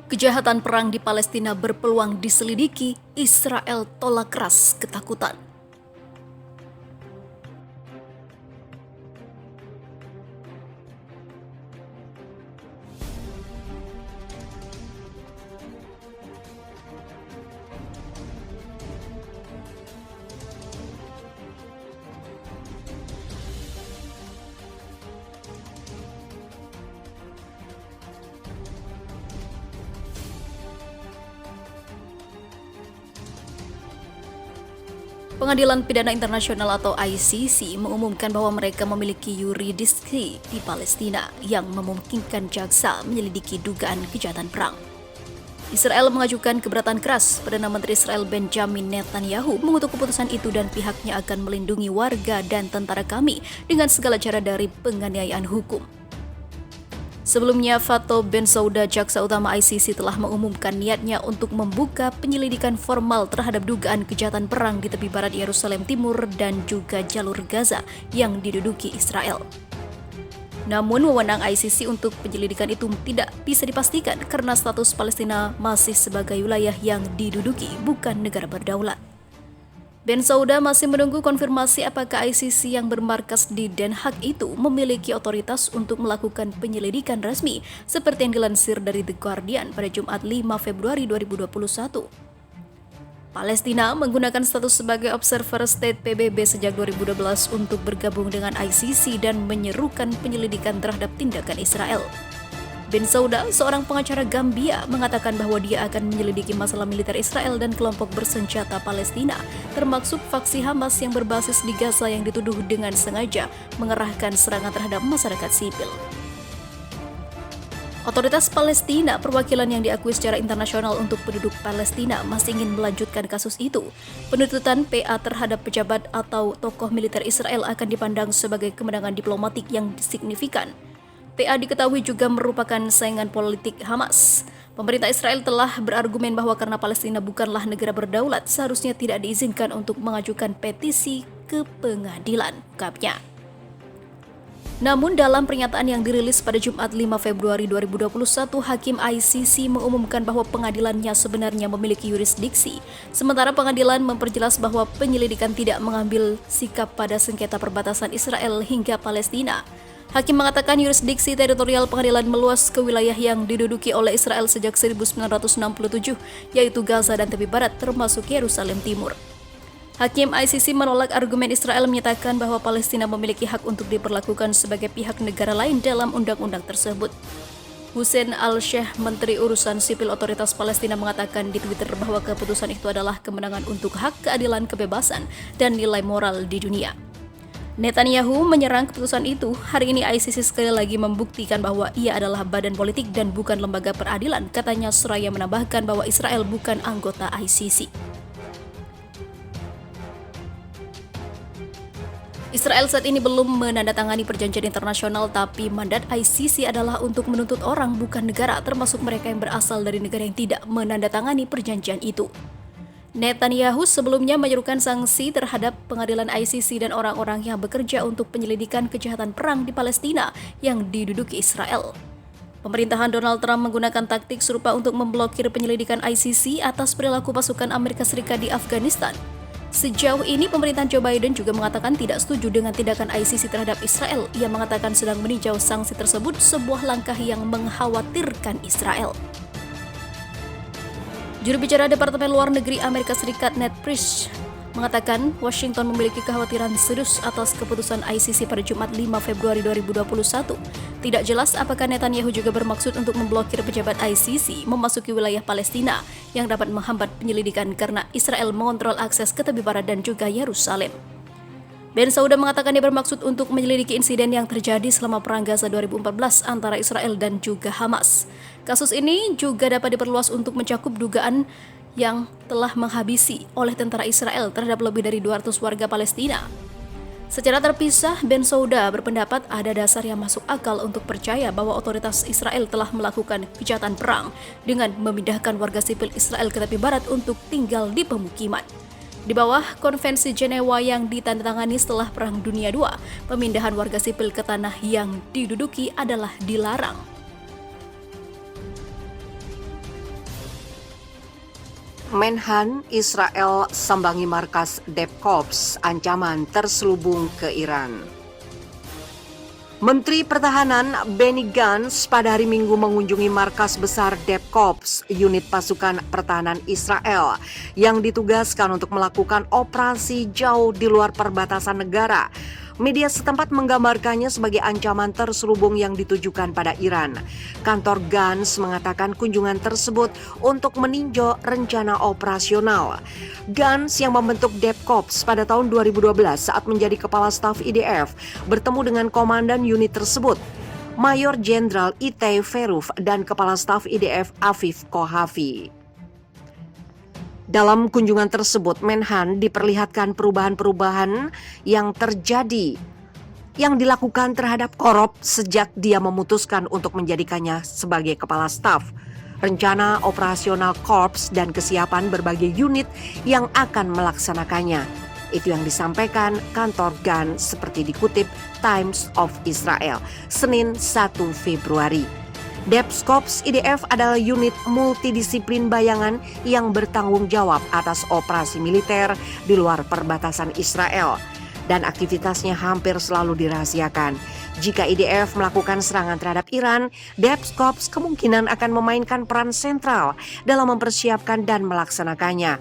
Kejahatan perang di Palestina berpeluang diselidiki, Israel tolak keras ketakutan. Pengadilan Pidana Internasional atau ICC mengumumkan bahwa mereka memiliki yurisdiksi di Palestina yang memungkinkan jaksa menyelidiki dugaan kejahatan perang. Israel mengajukan keberatan keras. Perdana Menteri Israel Benjamin Netanyahu mengutuk keputusan itu dan pihaknya akan melindungi warga dan tentara kami dengan segala cara dari penganiayaan hukum. Sebelumnya, Fatou Bensouda, jaksa utama ICC, telah mengumumkan niatnya untuk membuka penyelidikan formal terhadap dugaan kejahatan perang di tepi barat Yerusalem Timur dan juga jalur Gaza yang diduduki Israel. Namun, wewenang ICC untuk penyelidikan itu tidak bisa dipastikan karena status Palestina masih sebagai wilayah yang diduduki, bukan negara berdaulat. Bensouda masih menunggu konfirmasi apakah ICC yang bermarkas di Den Haag itu memiliki otoritas untuk melakukan penyelidikan resmi seperti yang dilansir dari The Guardian pada Jumat 5 Februari 2021. Palestina menggunakan status sebagai observer state PBB sejak 2012 untuk bergabung dengan ICC dan menyerukan penyelidikan terhadap tindakan Israel. Bensouda, seorang pengacara Gambia, mengatakan bahwa dia akan menyelidiki masalah militer Israel dan kelompok bersenjata Palestina, termasuk faksi Hamas yang berbasis di Gaza yang dituduh dengan sengaja mengerahkan serangan terhadap masyarakat sipil. Otoritas Palestina, perwakilan yang diakui secara internasional untuk penduduk Palestina, masih ingin melanjutkan kasus itu. Penuntutan PA terhadap pejabat atau tokoh militer Israel akan dipandang sebagai kemenangan diplomatik yang signifikan. PA diketahui juga merupakan saingan politik Hamas. Pemerintah Israel telah berargumen bahwa karena Palestina bukanlah negara berdaulat, seharusnya tidak diizinkan untuk mengajukan petisi ke pengadilan, ungkapnya. Namun dalam pernyataan yang dirilis pada Jumat 5 Februari 2021, Hakim ICC mengumumkan bahwa pengadilannya sebenarnya memiliki yurisdiksi. Sementara pengadilan memperjelas bahwa penyelidikan tidak mengambil sikap pada sengketa perbatasan Israel hingga Palestina. Hakim mengatakan yurisdiksi teritorial pengadilan meluas ke wilayah yang diduduki oleh Israel sejak 1967, yaitu Gaza dan tepi barat termasuk Yerusalem Timur. Hakim ICC menolak argumen Israel menyatakan bahwa Palestina memiliki hak untuk diperlakukan sebagai pihak negara lain dalam undang-undang tersebut. Hussein Al-Sheikh, Menteri Urusan Sipil Otoritas Palestina, mengatakan di Twitter bahwa keputusan itu adalah kemenangan untuk hak, keadilan, kebebasan, dan nilai moral di dunia. Netanyahu menyerang keputusan itu. Hari ini ICC sekali lagi membuktikan bahwa ia adalah badan politik dan bukan lembaga peradilan, katanya seraya menambahkan bahwa Israel bukan anggota ICC. Israel saat ini belum menandatangani perjanjian internasional, tapi mandat ICC adalah untuk menuntut orang, bukan negara, termasuk mereka yang berasal dari negara yang tidak menandatangani perjanjian itu. Netanyahu sebelumnya menyerukan sanksi terhadap pengadilan ICC dan orang-orang yang bekerja untuk penyelidikan kejahatan perang di Palestina yang diduduki Israel. Pemerintahan Donald Trump menggunakan taktik serupa untuk memblokir penyelidikan ICC atas perilaku pasukan Amerika Serikat di Afghanistan. Sejauh ini, pemerintahan Joe Biden juga mengatakan tidak setuju dengan tindakan ICC terhadap Israel. Ia mengatakan sedang meninjau sanksi tersebut, sebuah langkah yang mengkhawatirkan Israel. Juru bicara Departemen Luar Negeri Amerika Serikat Ned Price mengatakan Washington memiliki kekhawatiran serius atas keputusan ICC pada Jumat 5 Februari 2021. Tidak jelas apakah Netanyahu juga bermaksud untuk memblokir pejabat ICC memasuki wilayah Palestina yang dapat menghambat penyelidikan karena Israel mengontrol akses ke tepi barat dan juga Yerusalem. Bensouda mengatakan dia bermaksud untuk menyelidiki insiden yang terjadi selama Perang Gaza 2014 antara Israel dan juga Hamas. Kasus ini juga dapat diperluas untuk mencakup dugaan yang telah menghabisi oleh tentara Israel terhadap lebih dari 200 warga Palestina. Secara terpisah, Bensouda berpendapat ada dasar yang masuk akal untuk percaya bahwa otoritas Israel telah melakukan kejahatan perang dengan memindahkan warga sipil Israel ke tepi barat untuk tinggal di pemukiman. Di bawah Konvensi Jenewa yang ditandatangani setelah Perang Dunia II, pemindahan warga sipil ke tanah yang diduduki adalah dilarang. Menhan Israel sambangi markas Depkorps, ancaman terselubung ke Iran. Menteri Pertahanan Benny Gantz pada hari Minggu mengunjungi markas besar Depkorps, unit pasukan pertahanan Israel, yang ditugaskan untuk melakukan operasi jauh di luar perbatasan negara. Media setempat menggambarkannya sebagai ancaman terselubung yang ditujukan pada Iran. Kantor Gantz mengatakan kunjungan tersebut untuk meninjau rencana operasional. Gantz yang membentuk Depkorps pada tahun 2012 saat menjadi Kepala Staf IDF bertemu dengan komandan unit tersebut, Mayor Jenderal Itay Feruf dan Kepala Staf IDF Afif Kohafi. Dalam kunjungan tersebut, Menhan diperlihatkan perubahan-perubahan yang terjadi yang dilakukan terhadap Korop sejak dia memutuskan untuk menjadikannya sebagai kepala staf, rencana operasional Korps dan kesiapan berbagai unit yang akan melaksanakannya. Itu yang disampaikan kantor Gantz seperti dikutip Times of Israel, Senin 1 Februari. Depkorps IDF adalah unit multidisiplin bayangan yang bertanggung jawab atas operasi militer di luar perbatasan Israel, dan aktivitasnya hampir selalu dirahasiakan. Jika IDF melakukan serangan terhadap Iran, Depkorps kemungkinan akan memainkan peran sentral dalam mempersiapkan dan melaksanakannya.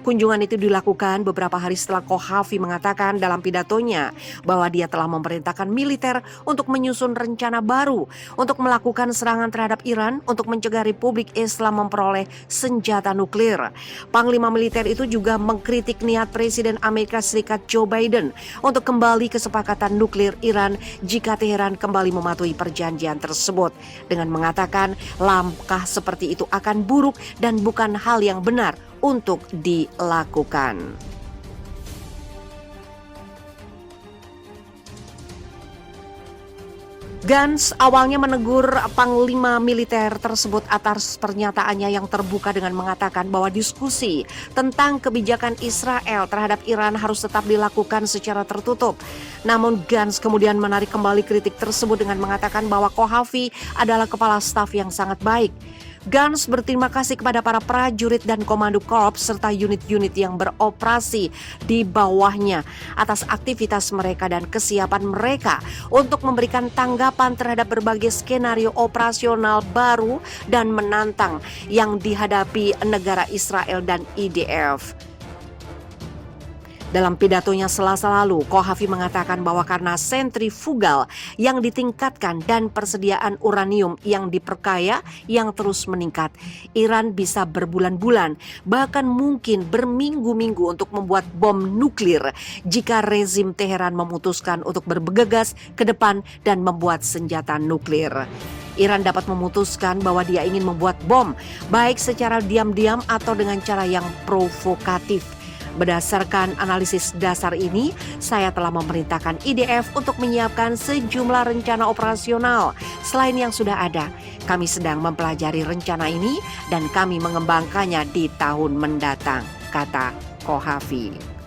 Kunjungan itu dilakukan beberapa hari setelah Kohafi mengatakan dalam pidatonya bahwa dia telah memerintahkan militer untuk menyusun rencana baru untuk melakukan serangan terhadap Iran untuk mencegah Republik Islam memperoleh senjata nuklir. Panglima militer itu juga mengkritik niat Presiden Amerika Serikat Joe Biden untuk kembali kesepakatan nuklir Iran jika Teheran kembali mematuhi perjanjian tersebut, dengan mengatakan langkah seperti itu akan buruk dan bukan hal yang benar untuk dilakukan. Gantz awalnya menegur panglima militer tersebut atas pernyataannya yang terbuka dengan mengatakan bahwa diskusi tentang kebijakan Israel terhadap Iran harus tetap dilakukan secara tertutup. Namun Gantz kemudian menarik kembali kritik tersebut dengan mengatakan bahwa Kohafi adalah kepala staf yang sangat baik. Gantz berterima kasih kepada para prajurit dan komando korps serta unit-unit yang beroperasi di bawahnya atas aktivitas mereka dan kesiapan mereka untuk memberikan tanggapan terhadap berbagai skenario operasional baru dan menantang yang dihadapi negara Israel dan IDF. Dalam pidatonya Selasa lalu, Kohafi mengatakan bahwa karena sentrifugal yang ditingkatkan dan persediaan uranium yang diperkaya yang terus meningkat, Iran bisa berbulan-bulan, bahkan mungkin berminggu-minggu untuk membuat bom nuklir jika rezim Teheran memutuskan untuk bergegas ke depan dan membuat senjata nuklir. Iran dapat memutuskan bahwa dia ingin membuat bom, baik secara diam-diam atau dengan cara yang provokatif. Berdasarkan analisis dasar ini, saya telah memerintahkan IDF untuk menyiapkan sejumlah rencana operasional selain yang sudah ada. Kami sedang mempelajari rencana ini dan kami mengembangkannya di tahun mendatang, kata Kohafi.